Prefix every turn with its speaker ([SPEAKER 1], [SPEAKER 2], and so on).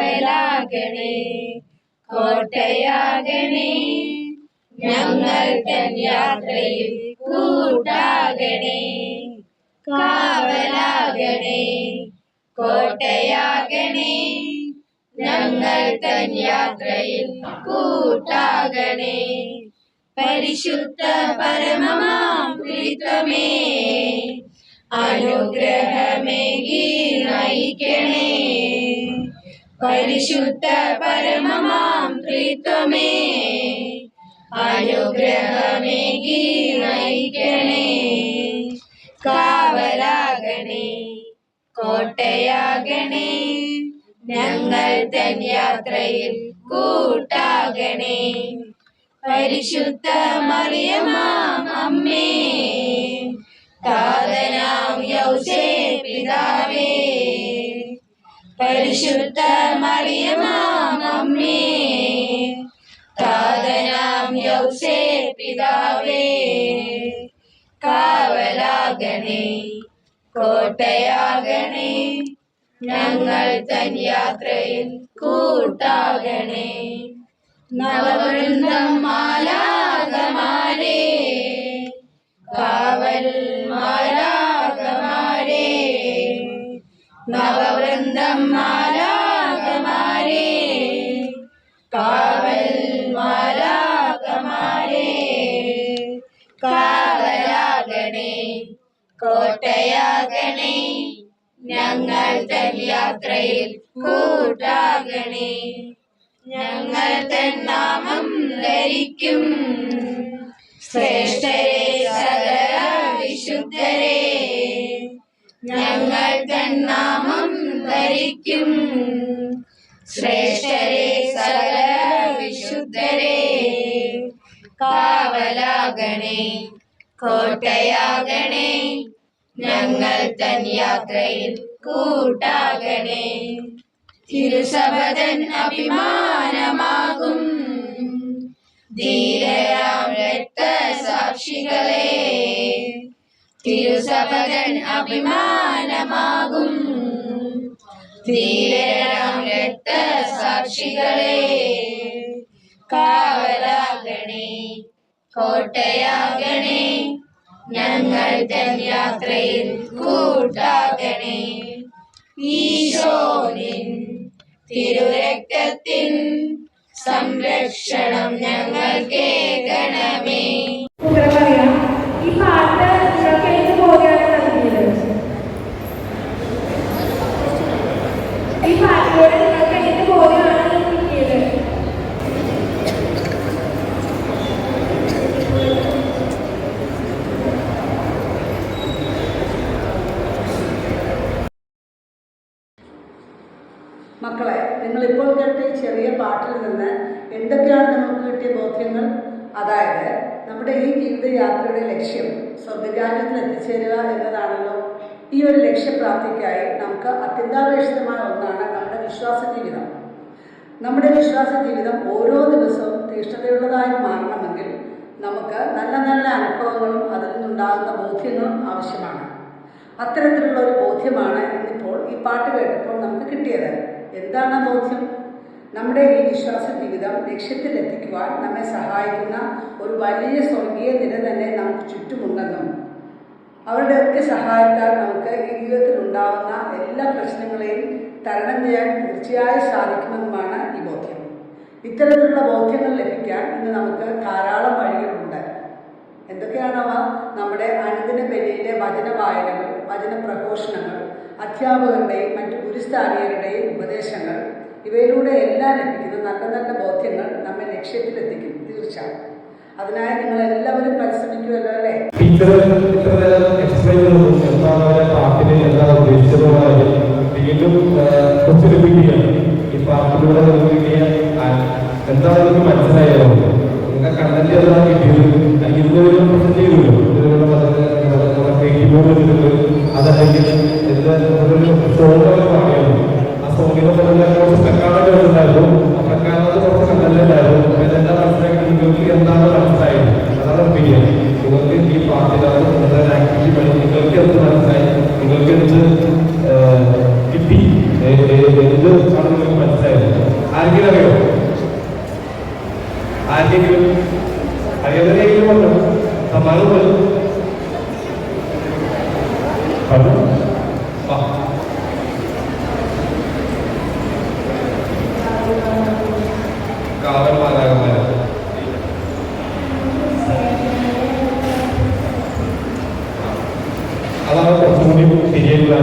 [SPEAKER 1] കാവലാകണേ കോട്ടയാകണേ ഞങ്ങൾ തൻ യാത്രയിൽ കൂട്ടാകണേ കാവലാകണേ കോട്ടയാകണേ ഞങ്ങൾ തൻ യാത്രയിൽ കൂട്ടാകണേ പരിശുദ്ധ പരമമാം ത്രിത്വമേ അനുഗ്രഹമേകി നയിക്കണേ പരിശുദ്ധ പരമമാം ത്രിത്വമേ അനുഗ്രഹമേകി നയിക്കണേ കാവലാകണേ കോട്ടയാകണേ ഞങ്ങൾ തൻ യാത്രയിൽ കൂട്ടാകണേ പരിശുദ്ധ മറിയമാം അമ്മേ താതനാം യൗസേപ്പ് പിതാവേ പരിശുദ്ധ മറിയമാം അമ്മേ താതനാം യൗസേപ്പ് പിതാവേ കാവലാകണേ കോട്ടയാകണേ ഞങ്ങൾ തൻ യാത്രയിൽ കൂട്ടാകണേ നവവൃന്ദം മാലാഖമാരേ കാവൽ മാലാഖമാരേ നവവൃന്ദം മാലാഖമാരേ കാവൽ മാലാഖമാരേ കാവലാകണേ കോട്ടയാകണേ ഞങ്ങൾ തൻ യാത്രയിൽ കൂട്ടാകണേ ഞങ്ങൾ തൻ നാമം ധരിക്കും ശ്രേഷ്ഠരെ സകല വിശുദ്ധരെ ഞങ്ങൾ തൻ നാമം ധരിക്കും ശ്രേഷ്ഠരെ സകല വിശുദ്ധരെ കാവലാകണേ കോട്ടയാകണേ ഞങ്ങൾ തൻ യാത്രയിൽ കൂട്ടാകണേ തിരുസഭതൻ അഭിമാനമാകും ധീരരാം രക്തസാക്ഷികളെ തിരുസഭതൻ അഭിമാനമാകും ധീരരാം രക്തസാക്ഷികളെ കാവലാകണേ കോട്ടയാകണേ ഞങ്ങൾ തൻ യാത്രയിൽ കൂട്ടാകണേ ഈശോനിൻ തിരുരക്തത്തിൻ സംരക്ഷണം ഞങ്ങൾ കേൾക്കണമേ.
[SPEAKER 2] ഈ പാട്ട് കേട്ടു പോവുകയാണ് ഈ പാട്ടിലൂടെ നിങ്ങൾക്ക് കേട്ടു പോവുകയാണ് കിട്ടിയത്.
[SPEAKER 3] മക്കളെ, നിങ്ങളിപ്പോൾ കേട്ട ചെറിയ പാട്ടിൽ നിന്ന് എന്തൊക്കെയാണ് നമുക്ക് കിട്ടിയ ബോധ്യങ്ങൾ? അതായത് നമ്മുടെ ഈ ജീവിതയാത്രയുടെ ലക്ഷ്യം സ്വർഗരാജ്യത്തിൽ എത്തിച്ചേരുക എന്നതാണല്ലോ. ഈ ഒരു ലക്ഷ്യപ്രാപ്തിക്കായി നമുക്ക് അത്യന്താപേക്ഷിതമായ ഒന്നാണ് നമ്മുടെ വിശ്വാസ ജീവിതം. നമ്മുടെ വിശ്വാസ ജീവിതം ഓരോ ദിവസവും തീഷ്ണതയുള്ളതായി മാറണമെങ്കിൽ നമുക്ക് നല്ല നല്ല അനുഭവങ്ങളും അതിൽ നിന്നുണ്ടാകുന്ന ബോധ്യങ്ങളും ആവശ്യമാണ്. അത്തരത്തിലുള്ള ഒരു ബോധ്യമാണ് ഇന്നിപ്പോൾ ഈ പാട്ട് കേട്ടപ്പോൾ നമുക്ക് കിട്ടിയത്. എന്താണ് ബോധ്യം? നമ്മുടെ ഈ വിശ്വാസ ജീവിതം ലക്ഷ്യത്തിലെത്തിക്കുവാൻ നമ്മെ സഹായിക്കുന്ന ഒരു വലിയ സ്വർഗീയ നില തന്നെ നമുക്ക് ചുറ്റുമുണ്ടെന്നും അവരുടെയൊക്കെ സഹായത്താൽ നമുക്ക് ഈ ജീവിതത്തിൽ ഉണ്ടാകുന്ന എല്ലാ പ്രശ്നങ്ങളെയും തരണം ചെയ്യാൻ തീർച്ചയായും സാധിക്കുമെന്നുമാണ് ഈ ബോധ്യം. ഇത്തരത്തിലുള്ള ബോധ്യങ്ങൾ ലഭിക്കാൻ ഇന്ന് നമുക്ക് ധാരാളം വഴികളുണ്ട്. എന്തൊക്കെയാണവ? നമ്മുടെ അനുദിന ബലിയിലെ വചന വായനകൾ, വചന പ്രഘോഷണങ്ങൾ, അധ്യാപകരുടെയും മറ്റു ഗുരുസ്ഥാനീയരുടെയും ഉപദേശങ്ങൾ, ഇവയിലൂടെ എല്ലാം ലഭിക്കുന്ന നല്ല നല്ല ബോധ്യങ്ങൾ നമ്മെ ലക്ഷ്യത്തിലെത്തിക്കും തീർച്ചയായും. അതിനായി നിങ്ങൾ എല്ലാവരും പരിശ്രമിക്കുമല്ലോ അല്ലേ?
[SPEAKER 4] ഈ പാട്ടിലൂടെ എന്താണെന്ന് മനസ്സിലായാലോ? നിങ്ങൾ കണ്ടന്റ് ഏതാണ് കിട്ടിയത്? ഇതുവരെ പ്രസന്റ് ചെയ്തല്ലോ, അതല്ലെങ്കിൽ സോങ്ങൊക്കെ പാടിയാലും ആ സോങ്ങിനെ കുറച്ച് പ്രക്കാണൊക്കെ ഉണ്ടായിരുന്നു. ആ പ്രക്കാണത് കുറച്ച് കണ്ടല്ലായിരുന്നു. അതെല്ലാം മനസ്സിലാക്കി നിങ്ങൾക്ക് എന്താണ് മനസ്സിലായത്? അതാണ് ബിരിയാണി. നിങ്ങൾക്ക് ഈ പാട്ടിലാണ് നിങ്ങളുടെ ആക്ടിവിറ്റി വഴി നിങ്ങൾക്ക് എന്ത് മനസ്സിലായി, നിങ്ങൾക്ക് എന്ത് കിട്ടി, എന്ത് ആണ് നിങ്ങൾക്ക് മനസ്സിലായത്? ആരെങ്കിലും അറിയാതെങ്കിലും ഉണ്ടോ? സമ്മാനം പോലും കാവൽമാരാകന്മാർ അതാണ് കുറച്ചുകൂടി ശരിയായിട്ടുള്ള